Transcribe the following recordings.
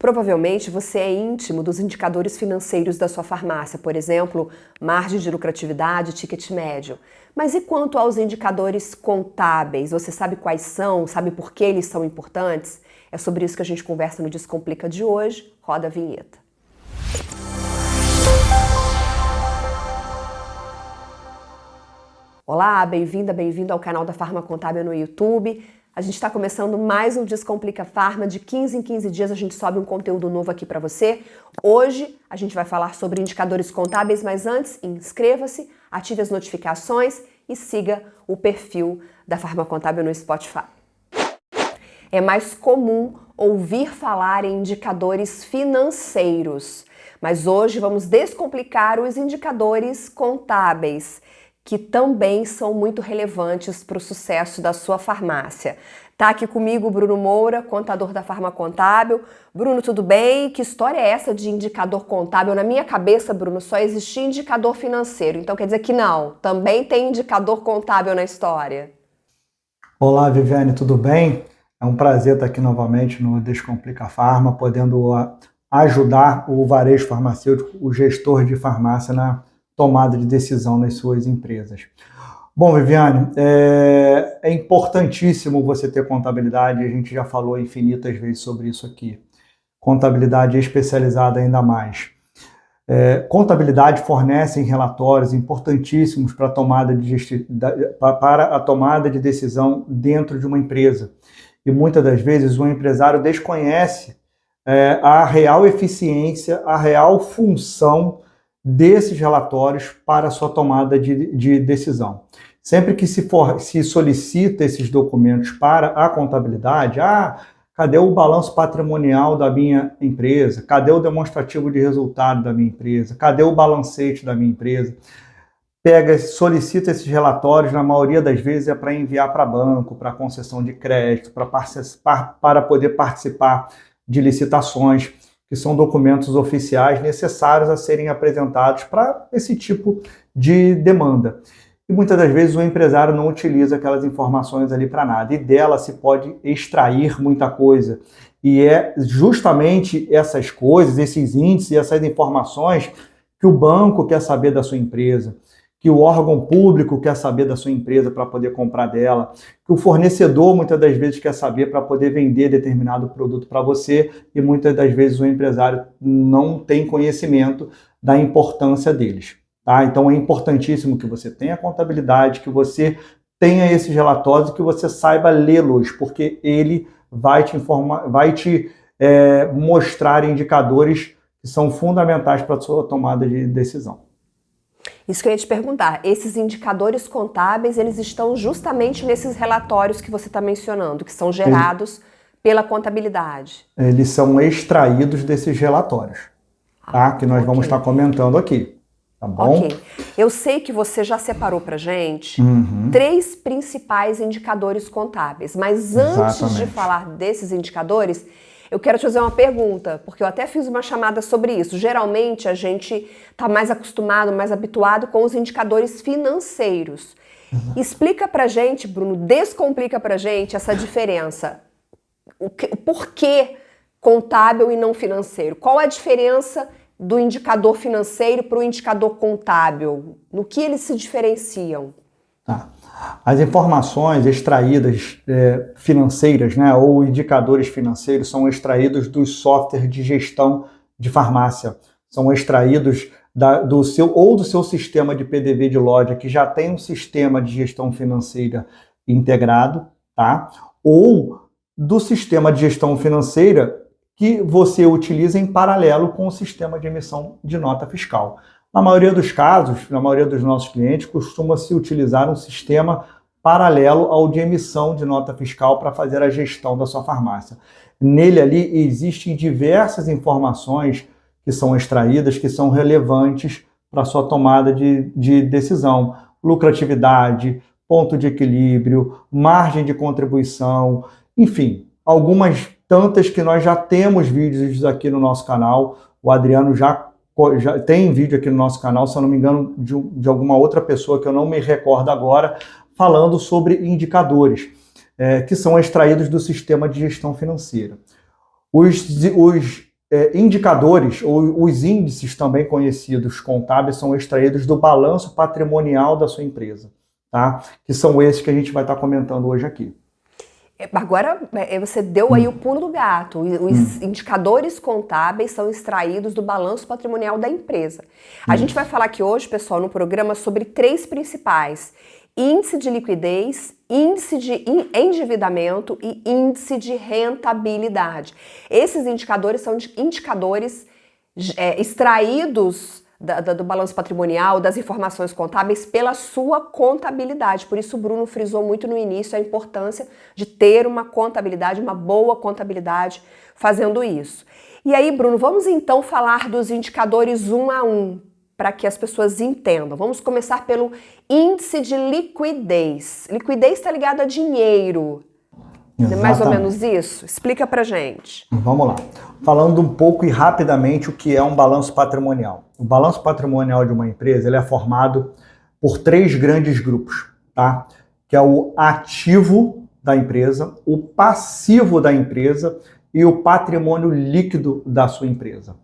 Provavelmente você é íntimo dos indicadores financeiros da sua farmácia, por exemplo, margem de lucratividade, ticket médio. Mas e quanto aos indicadores contábeis? Você sabe quais são? Sabe por que eles são importantes? É sobre isso que a gente conversa no Descomplica de hoje. Roda a vinheta. Olá, bem-vinda, bem-vindo ao canal da Farma Contábil no YouTube. A gente está começando mais um Descomplica Farma. De 15 em 15 dias a gente sobe um conteúdo novo aqui para você. Hoje a gente vai falar sobre indicadores contábeis, mas antes, inscreva-se, ative as notificações e siga o perfil da Farma Contábil no Spotify. É mais comum ouvir falar em indicadores financeiros, mas hoje vamos descomplicar os indicadores contábeis, que também são muito relevantes para o sucesso da sua farmácia. Tá aqui comigo o Bruno Moura, contador da Farma Contábil. Bruno, tudo bem? Que história é essa de indicador contábil? Na minha cabeça, Bruno, só existia indicador financeiro. Então quer dizer que não, também tem indicador contábil na história. Olá, Viviane, tudo bem? É um prazer estar aqui novamente no Descomplica Farma, podendo ajudar o varejo farmacêutico, o gestor de farmácia na tomada de decisão nas suas empresas. Bom, Viviane, é importantíssimo você ter contabilidade, a gente já falou infinitas vezes sobre isso aqui. Contabilidade especializada ainda mais. Contabilidade fornece relatórios importantíssimos para a tomada de decisão dentro de uma empresa. E muitas das vezes o empresário desconhece a real eficiência, a real função desses relatórios para a sua tomada de decisão. Sempre que se solicita esses documentos para a contabilidade, cadê o balanço patrimonial da minha empresa? Cadê o demonstrativo de resultado da minha empresa? Cadê o balancete da minha empresa? Solicita esses relatórios, na maioria das vezes é para enviar para banco, para concessão de crédito, para poder participar de licitações, que são documentos oficiais necessários a serem apresentados para esse tipo de demanda. E muitas das vezes o empresário não utiliza aquelas informações ali para nada, e dela se pode extrair muita coisa. E é justamente essas coisas, esses índices, essas informações que o banco quer saber da sua empresa, que o órgão público quer saber da sua empresa para poder comprar dela, que o fornecedor muitas das vezes quer saber para poder vender determinado produto para você, e muitas das vezes o empresário não tem conhecimento da importância deles. Tá? Então é importantíssimo que você tenha contabilidade, que você tenha esses relatórios e que você saiba lê-los, porque ele vai te informar, mostrar indicadores que são fundamentais para a sua tomada de decisão. Isso que eu ia te perguntar, esses indicadores contábeis, eles estão justamente nesses relatórios que você está mencionando, que são gerados pela contabilidade. Eles são extraídos desses relatórios, tá? Que nós vamos estar comentando aqui, tá bom? Ok. Eu sei que você já separou pra gente 3 principais indicadores contábeis, mas antes de falar desses indicadores, eu quero te fazer uma pergunta, porque eu até fiz uma chamada sobre isso. Geralmente a gente está mais acostumado, mais habituado com os indicadores financeiros. Explica pra gente, Bruno, descomplica pra gente essa diferença. O porquê contábil e não financeiro? Qual a diferença do indicador financeiro para o indicador contábil? No que eles se diferenciam? Tá. As informações extraídas financeiras, né, ou indicadores financeiros, são extraídos dos softwares de gestão de farmácia. São extraídos do seu sistema de PDV de loja, que já tem um sistema de gestão financeira integrado, tá? Ou do sistema de gestão financeira que você utiliza em paralelo com o sistema de emissão de nota fiscal. Na maioria dos casos, na maioria dos nossos clientes, costuma-se utilizar um sistema paralelo ao de emissão de nota fiscal para fazer a gestão da sua farmácia. Nele ali existem diversas informações que são extraídas, que são relevantes para a sua tomada de decisão. Lucratividade, ponto de equilíbrio, margem de contribuição, enfim, algumas tantas que nós já temos vídeos aqui no nosso canal. O Adriano já tem vídeo aqui no nosso canal, se eu não me engano, de alguma outra pessoa que eu não me recordo agora, falando sobre indicadores que são extraídos do sistema de gestão financeira. Os indicadores, ou os índices também conhecidos contábeis, são extraídos do balanço patrimonial da sua empresa, tá? Que são esses que a gente vai estar comentando hoje aqui. Agora, você deu aí o pulo do gato. Os indicadores contábeis são extraídos do balanço patrimonial da empresa. A gente vai falar aqui hoje, pessoal, no programa sobre 3 principais: índice de liquidez, índice de endividamento e índice de rentabilidade. Esses indicadores são indicadores extraídos do balanço patrimonial, das informações contábeis pela sua contabilidade. Por isso o Bruno frisou muito no início a importância de ter uma contabilidade, uma boa contabilidade fazendo isso. E aí, Bruno, vamos então falar dos indicadores um a um, para que as pessoas entendam. Vamos começar pelo índice de liquidez. Liquidez está ligado a dinheiro. Exatamente. Mais ou menos isso? Explica pra gente. Vamos lá. Falando um pouco e rapidamente o que é um balanço patrimonial. O balanço patrimonial de uma empresa ele é formado por 3 grandes grupos, tá? Que é o ativo da empresa, o passivo da empresa e o patrimônio líquido da sua empresa.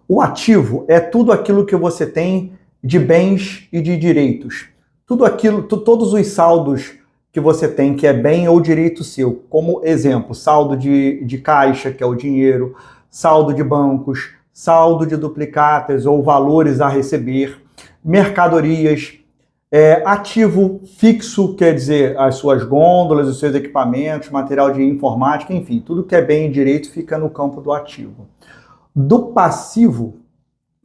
O ativo é tudo aquilo que você tem de bens e de direitos. Tudo aquilo, todos os saldos que você tem que é bem ou direito seu. Como exemplo, saldo de caixa, que é o dinheiro, saldo de bancos, saldo de duplicatas ou valores a receber, mercadorias, ativo fixo, quer dizer, as suas gôndolas, os seus equipamentos, material de informática, enfim, tudo que é bem e direito fica no campo do ativo. Do passivo,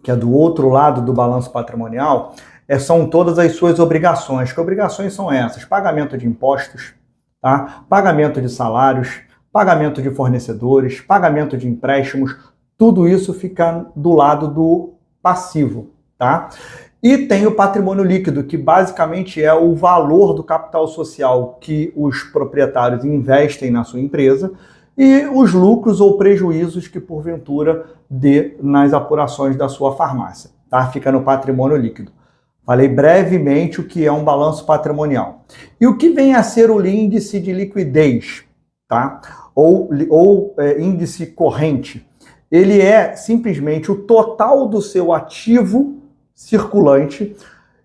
que é do outro lado do balanço patrimonial, são todas as suas obrigações. Que obrigações são essas? Pagamento de impostos, tá? Pagamento de salários, pagamento de fornecedores, pagamento de empréstimos, tudo isso fica do lado do passivo, tá? E tem o patrimônio líquido, que basicamente é o valor do capital social que os proprietários investem na sua empresa e os lucros ou prejuízos que porventura dê nas apurações da sua farmácia, tá? Fica no patrimônio líquido. Falei brevemente o que é um balanço patrimonial. E o que vem a ser o índice de liquidez, tá? Ou índice corrente. Ele é simplesmente o total do seu ativo circulante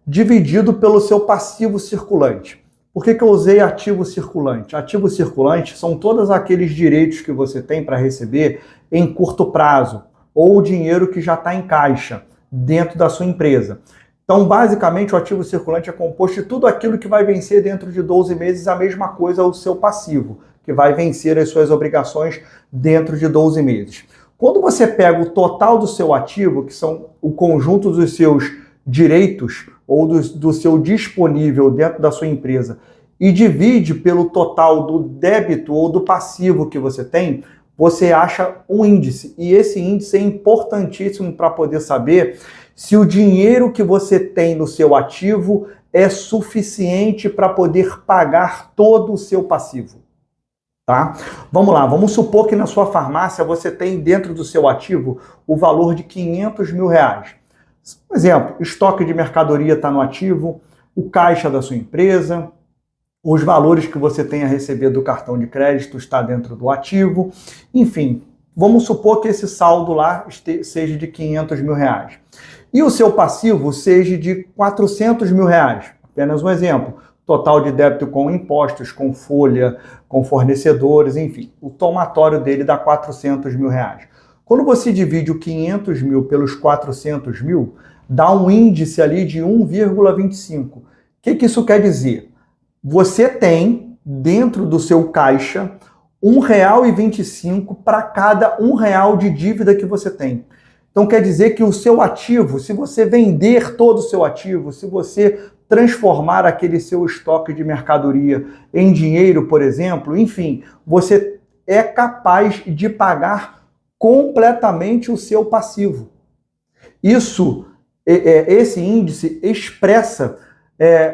dividido pelo seu passivo circulante. Por que eu usei ativo circulante? Ativo circulante são todos aqueles direitos que você tem para receber em curto prazo ou o dinheiro que já está em caixa dentro da sua empresa. Então, basicamente, o ativo circulante é composto de tudo aquilo que vai vencer dentro de 12 meses, a mesma coisa o seu passivo, que vai vencer as suas obrigações dentro de 12 meses. Quando você pega o total do seu ativo, que são o conjunto dos seus direitos ou do seu disponível dentro da sua empresa, e divide pelo total do débito ou do passivo que você tem, você acha um índice. E esse índice é importantíssimo para poder saber se o dinheiro que você tem no seu ativo é suficiente para poder pagar todo o seu passivo. Tá? Vamos lá, vamos supor que na sua farmácia você tem dentro do seu ativo o valor de R$500 mil. Por exemplo, estoque de mercadoria está no ativo, o caixa da sua empresa, os valores que você tem a receber do cartão de crédito está dentro do ativo, enfim, vamos supor que esse saldo lá seja de R$500 mil. E o seu passivo seja de R$400 mil. Apenas um exemplo. Total de débito com impostos, com folha, com fornecedores, enfim. O somatório dele dá R$400 mil. Quando você divide o 500 mil pelos 400 mil, dá um índice ali de 1,25. O que isso quer dizer? Você tem, dentro do seu caixa, R$1,25 para cada R$1 de dívida que você tem. Então quer dizer que o seu ativo, se você vender todo o seu ativo, se você transformar aquele seu estoque de mercadoria em dinheiro, por exemplo, enfim, você é capaz de pagar completamente o seu passivo. Esse índice expressa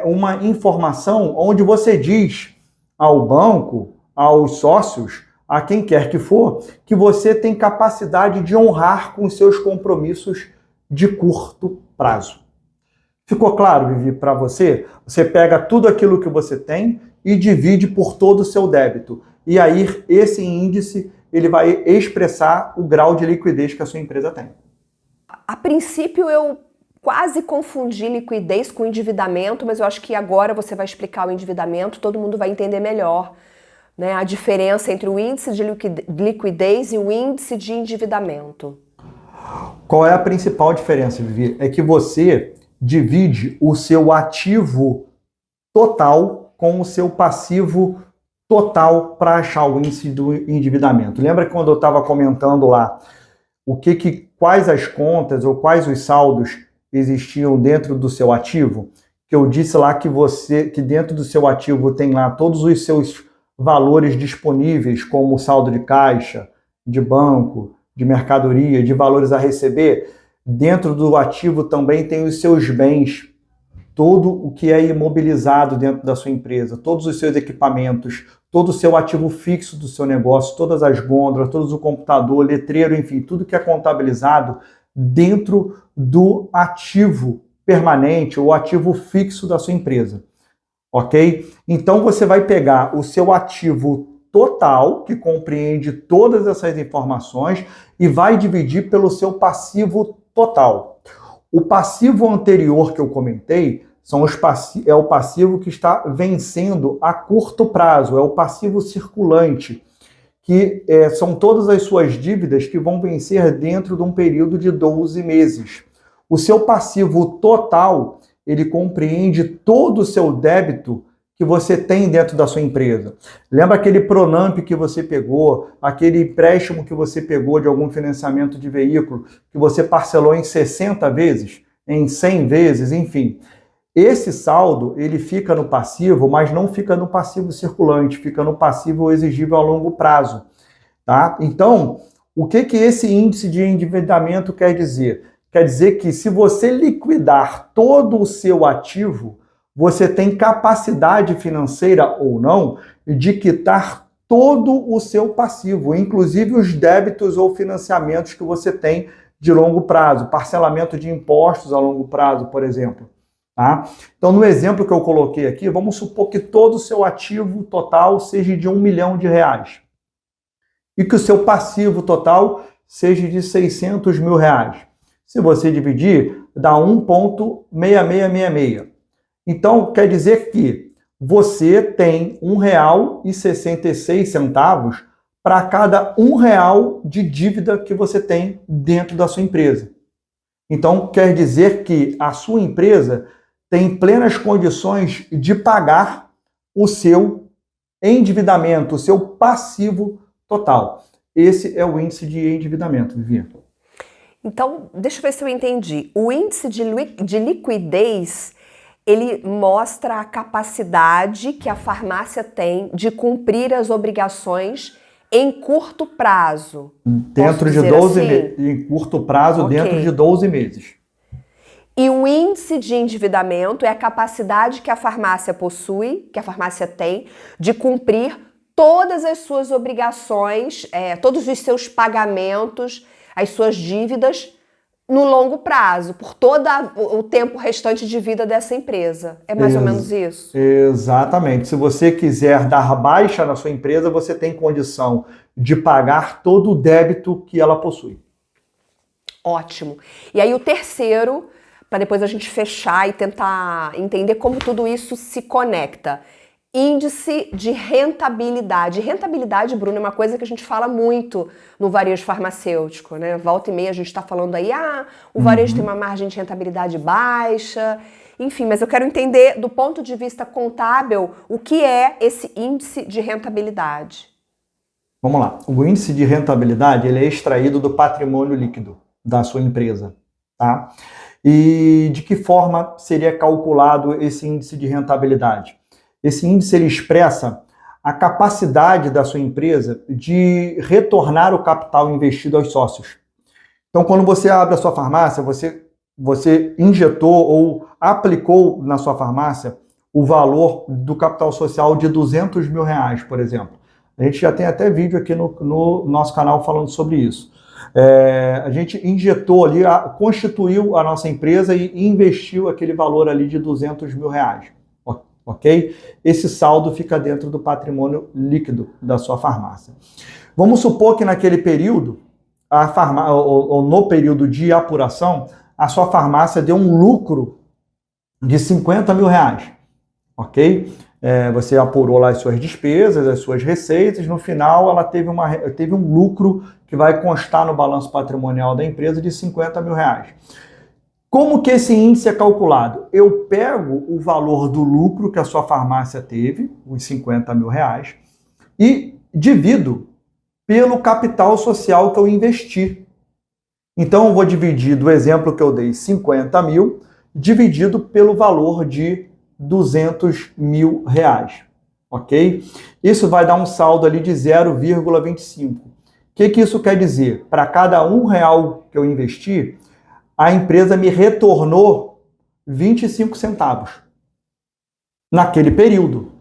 uma informação onde você diz ao banco, aos sócios, a quem quer que for, que você tem capacidade de honrar com os seus compromissos de curto prazo. Ficou claro, Vivi, para você? Você pega tudo aquilo que você tem e divide por todo o seu débito. E aí, esse índice, ele vai expressar o grau de liquidez que a sua empresa tem. A princípio eu quase confundi liquidez com endividamento, mas eu acho que agora você vai explicar o endividamento, todo mundo vai entender melhor, né, a diferença entre o índice de liquidez e o índice de endividamento. Qual é a principal diferença, Vivi? É que você divide o seu ativo total com o seu passivo total para achar o índice do endividamento. Lembra que quando eu estava comentando lá quais as contas ou quais os saldos existiam dentro do seu ativo? Que eu disse lá que dentro do seu ativo tem lá todos os seus valores disponíveis, como o saldo de caixa, de banco, de mercadoria, de valores a receber. Dentro do ativo também tem os seus bens, todo o que é imobilizado dentro da sua empresa, todos os seus equipamentos, todo o seu ativo fixo do seu negócio, todas as gôndolas, todo o computador, letreiro, enfim, tudo que é contabilizado dentro do ativo permanente ou ativo fixo da sua empresa, ok? Então você vai pegar o seu ativo total, que compreende todas essas informações, e vai dividir pelo seu passivo total. O passivo anterior que eu comentei é o passivo que está vencendo a curto prazo, é o passivo circulante, que são todas as suas dívidas que vão vencer dentro de um período de 12 meses. O seu passivo total, ele compreende todo o seu débito que você tem dentro da sua empresa. Lembra aquele Pronamp que você pegou, aquele empréstimo que você pegou de algum financiamento de veículo, que você parcelou em 60 vezes, em 100 vezes, enfim. Esse saldo, ele fica no passivo, mas não fica no passivo circulante, fica no passivo exigível a longo prazo, tá? Então, o que esse índice de endividamento quer dizer? Quer dizer que se você liquidar todo o seu ativo, você tem capacidade financeira ou não de quitar todo o seu passivo, inclusive os débitos ou financiamentos que você tem de longo prazo, parcelamento de impostos a longo prazo, por exemplo. Tá? Então, no exemplo que eu coloquei aqui, vamos supor que todo o seu ativo total seja de R$1 milhão e que o seu passivo total seja de R$600 mil. Se você dividir, dá 1,6666. Então, quer dizer que você tem R$1,66 para cada R$1 de dívida que você tem dentro da sua empresa. Então, quer dizer que a sua empresa tem plenas condições de pagar o seu endividamento, o seu passivo total. Esse é o índice de endividamento, Vivi. Então, deixa eu ver se eu entendi. O índice de liquidez, ele mostra a capacidade que a farmácia tem de cumprir as obrigações em curto prazo. Dentro de 12 meses. Em curto prazo, okay. Dentro de 12 meses. E o índice de endividamento é a capacidade que a farmácia possui, que a farmácia tem, de cumprir todas as suas obrigações, todos os seus pagamentos, as suas dívidas no longo prazo, por todo o tempo restante de vida dessa empresa. É mais ou menos isso? Exatamente. Se você quiser dar baixa na sua empresa, você tem condição de pagar todo o débito que ela possui. Ótimo. E aí o terceiro, para depois a gente fechar e tentar entender como tudo isso se conecta. Índice de rentabilidade. Rentabilidade, Bruno, é uma coisa que a gente fala muito no varejo farmacêutico, né? Volta e meia a gente está falando aí, o varejo tem uma margem de rentabilidade baixa, enfim, mas eu quero entender do ponto de vista contábil o que é esse índice de rentabilidade. Vamos lá. O índice de rentabilidade, ele é extraído do patrimônio líquido da sua empresa, tá? E de que forma seria calculado esse índice de rentabilidade? Esse índice ele expressa a capacidade da sua empresa de retornar o capital investido aos sócios. Então, quando você abre a sua farmácia, você injetou ou aplicou na sua farmácia o valor do capital social de R$200 mil, por exemplo. A gente já tem até vídeo aqui no nosso canal falando sobre isso. A gente injetou ali, constituiu a nossa empresa e investiu aquele valor ali de R$200 mil. ok? Esse saldo fica dentro do patrimônio líquido da sua farmácia. Vamos supor que naquele período, ou no período de apuração, a sua farmácia deu um lucro de 50 mil reais, ok? Você apurou lá as suas despesas, as suas receitas, no final ela teve um lucro que vai constar no balanço patrimonial da empresa de 50 mil reais. Como que esse índice é calculado? Eu pego o valor do lucro que a sua farmácia teve, os 50 mil reais, e divido pelo capital social que eu investi. Então eu vou dividir do exemplo que eu dei, 50 mil, dividido pelo valor de 200 mil reais, ok? Isso vai dar um saldo ali de 0,25. O que isso quer dizer? Para cada R$1 que eu investi, a empresa me retornou 25 centavos naquele período,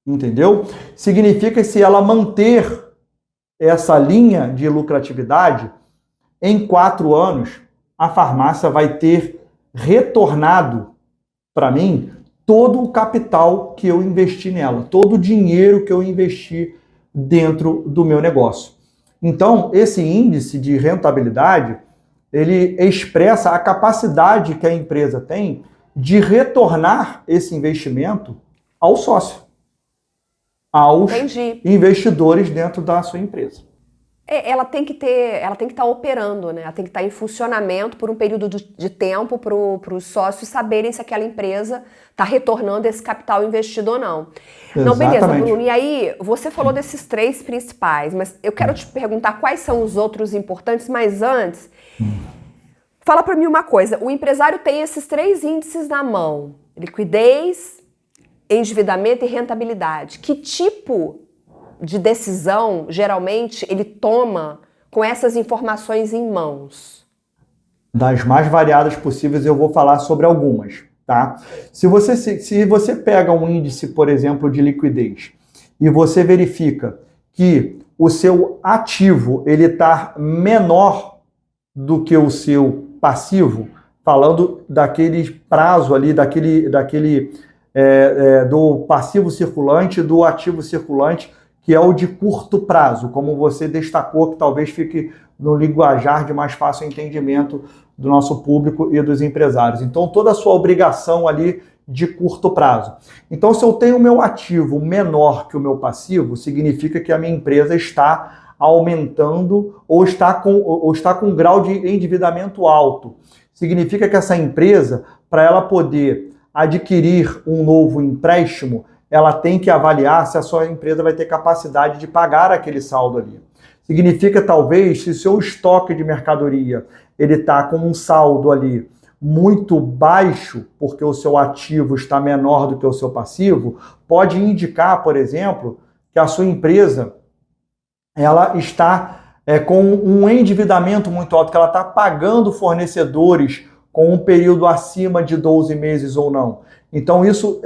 entendeu? Significa que se ela manter essa linha de lucratividade, em 4 anos, a farmácia vai ter retornado para mim todo o capital que eu investi nela, todo o dinheiro que eu investi dentro do meu negócio. Então, esse índice de rentabilidade, ele expressa a capacidade que a empresa tem de retornar esse investimento ao sócio, aos investidores dentro da sua empresa. Ela tem que estar operando, né? Ela tem que estar em funcionamento por um período de tempo para os sócios saberem se aquela empresa está retornando esse capital investido ou não. Exatamente. Não, beleza, Bruno. E aí, você falou desses 3 principais, mas eu quero te perguntar quais são os outros importantes, mas antes, fala para mim uma coisa. O empresário tem esses 3 índices na mão: liquidez, endividamento e rentabilidade. Que tipo de decisão, geralmente, ele toma com essas informações em mãos? Das mais variadas possíveis, eu vou falar sobre algumas, tá? Se você pega um índice, por exemplo, de liquidez, e você verifica que o seu ativo ele está menor do que o seu passivo, falando daquele prazo ali, do passivo circulante e do ativo circulante, que é o de curto prazo, como você destacou, que talvez fique no linguajar de mais fácil entendimento do nosso público e dos empresários. Então, toda a sua obrigação ali de curto prazo. Então, se eu tenho o meu ativo menor que o meu passivo, significa que a minha empresa está aumentando ou está com um grau de endividamento alto. Significa que essa empresa, para ela poder adquirir um novo empréstimo, ela tem que avaliar se a sua empresa vai ter capacidade de pagar aquele saldo ali. Significa, talvez, se o seu estoque de mercadoria ele está com um saldo ali muito baixo, porque o seu ativo está menor do que o seu passivo, pode indicar, por exemplo, que a sua empresa ela está com um endividamento muito alto, que ela está pagando fornecedores com um período acima de 12 meses ou não. Então, isso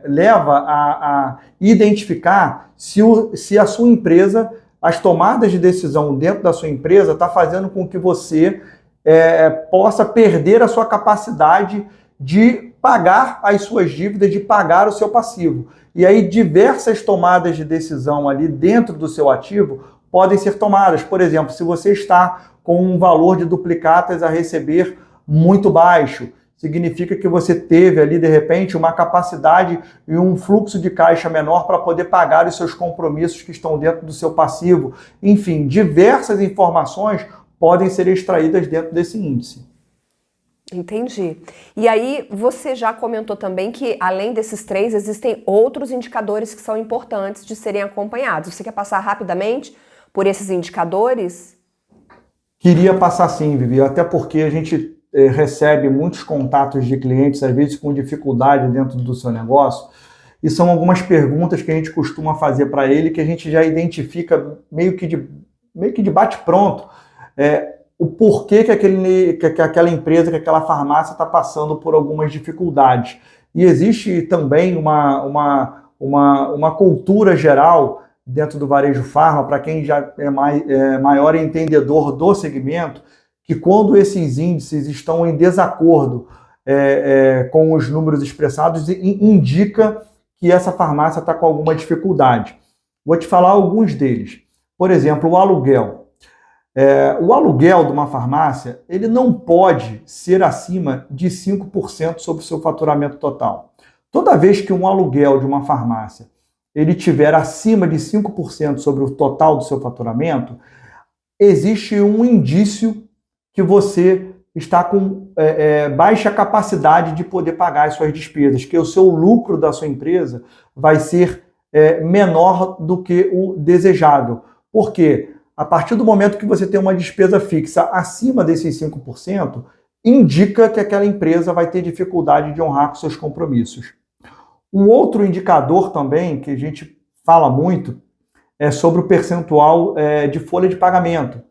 leva a identificar se a sua empresa, as tomadas de decisão dentro da sua empresa, está fazendo com que você possa perder a sua capacidade de pagar as suas dívidas, de pagar o seu passivo. E aí, diversas tomadas de decisão ali dentro do seu ativo podem ser tomadas. Por exemplo, se você está com um valor de duplicatas a receber muito baixo, significa que você teve ali, de repente, uma capacidade e um fluxo de caixa menor para poder pagar os seus compromissos que estão dentro do seu passivo. Enfim, diversas informações podem ser extraídas dentro desse índice. Entendi. E aí, você já comentou também que, além desses 3, existem outros indicadores que são importantes de serem acompanhados. Você quer passar rapidamente por esses indicadores? Queria passar sim, Vivi, até porque a gente recebe muitos contatos de clientes, às vezes com dificuldade dentro do seu negócio, e são algumas perguntas que a gente costuma fazer para ele, que a gente já identifica meio que de bate-pronto o porquê que aquela empresa, que aquela farmácia está passando por algumas dificuldades. E existe também uma cultura geral dentro do varejo farma, para quem já é maior entendedor do segmento, que quando esses índices estão em desacordo com os números expressados indica que essa farmácia está com alguma dificuldade. Vou te falar alguns deles. Por exemplo, o aluguel. O aluguel de uma farmácia, ele não pode ser acima de 5% sobre o seu faturamento total. Toda vez que um aluguel de uma farmácia ele tiver acima de 5% sobre o total do seu faturamento, existe um indício que você está com baixa capacidade de poder pagar as suas despesas, que o seu lucro da sua empresa vai ser menor do que o desejável. Por quê? A partir do momento que você tem uma despesa fixa acima desses 5%, indica que aquela empresa vai ter dificuldade de honrar com seus compromissos. Um outro indicador também, que a gente fala muito, é sobre o percentual de folha de pagamento.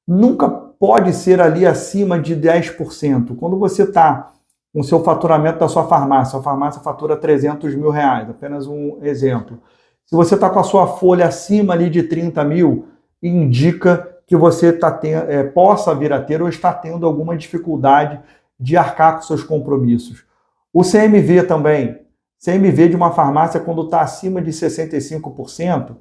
Nunca pode ser ali acima de 10%. Quando você está com o seu faturamento da sua farmácia, a farmácia fatura 300 mil reais, apenas um exemplo. Se você está com a sua folha acima ali de 30 mil, indica que você possa vir a ter ou está tendo alguma dificuldade de arcar com seus compromissos. O CMV também. CMV de uma farmácia, quando está acima de 65%,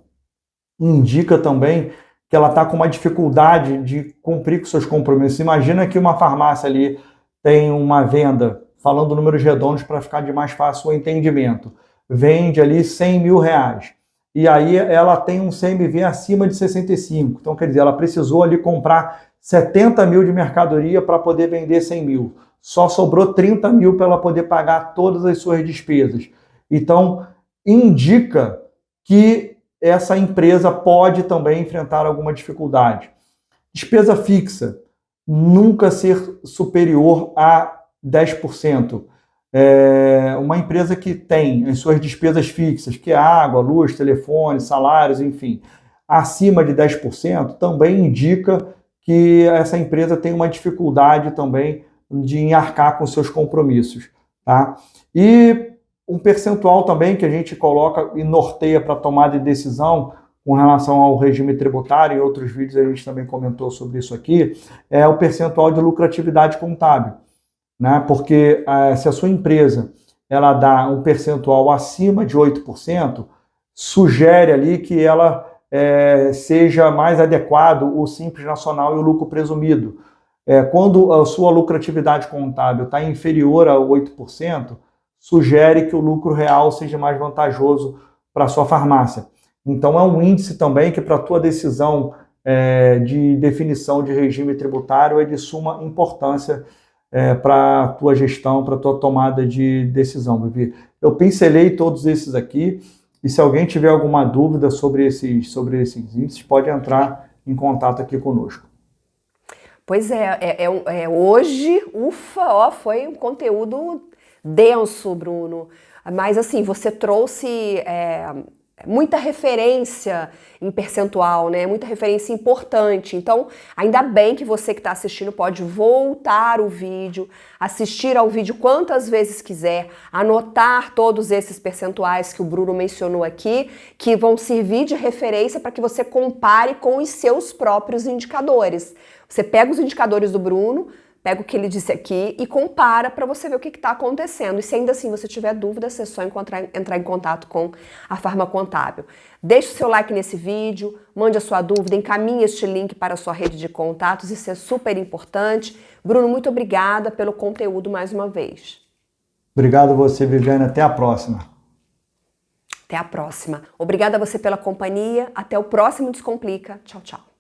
indica também que ela está com uma dificuldade de cumprir com seus compromissos. Imagina que uma farmácia ali tem uma venda, falando números redondos para ficar de mais fácil o entendimento, vende ali 100 mil reais. E aí ela tem um CMV acima de 65. Então, quer dizer, ela precisou ali comprar 70 mil de mercadoria para poder vender 100 mil. Só sobrou 30 mil para ela poder pagar todas as suas despesas. Então, indica que essa empresa pode também enfrentar alguma dificuldade. Despesa fixa, nunca ser superior a 10%. Uma empresa que tem as suas despesas fixas, que é água, luz, telefone, salários, enfim, acima de 10%, também indica que essa empresa tem uma dificuldade também de arcar com seus compromissos. Tá? E um percentual também que a gente coloca e norteia para tomada de decisão com relação ao regime tributário, em outros vídeos a gente também comentou sobre isso aqui, é o percentual de lucratividade contábil. Né? Porque se a sua empresa ela dá um percentual acima de 8%, sugere ali que ela seja mais adequado o Simples Nacional e o lucro presumido. Quando a sua lucratividade contábil está inferior a 8%, sugere que o lucro real seja mais vantajoso para a sua farmácia. Então é um índice também que para a tua decisão de definição de regime tributário é de suma importância para a tua gestão, para a tua tomada de decisão, Vivi. Eu pincelei todos esses aqui e se alguém tiver alguma dúvida sobre esses índices, pode entrar em contato aqui conosco. Pois hoje, foi um conteúdo denso, Bruno. Mas assim, você trouxe muita referência em percentual, né? Muita referência importante. Então, ainda bem que você que está assistindo pode voltar o vídeo, assistir ao vídeo quantas vezes quiser, anotar todos esses percentuais que o Bruno mencionou aqui, que vão servir de referência para que você compare com os seus próprios indicadores. Você pega os indicadores do Bruno, pega o que ele disse aqui e compara para você ver o que está acontecendo. E se ainda assim você tiver dúvida, é só entrar em contato com a Farma Contábil. Deixe o seu like nesse vídeo, mande a sua dúvida, encaminhe este link para a sua rede de contatos, isso é super importante. Bruno, muito obrigada pelo conteúdo mais uma vez. Obrigado a você, Viviane. Até a próxima. Até a próxima. Obrigada a você pela companhia. Até o próximo Descomplica. Tchau, tchau.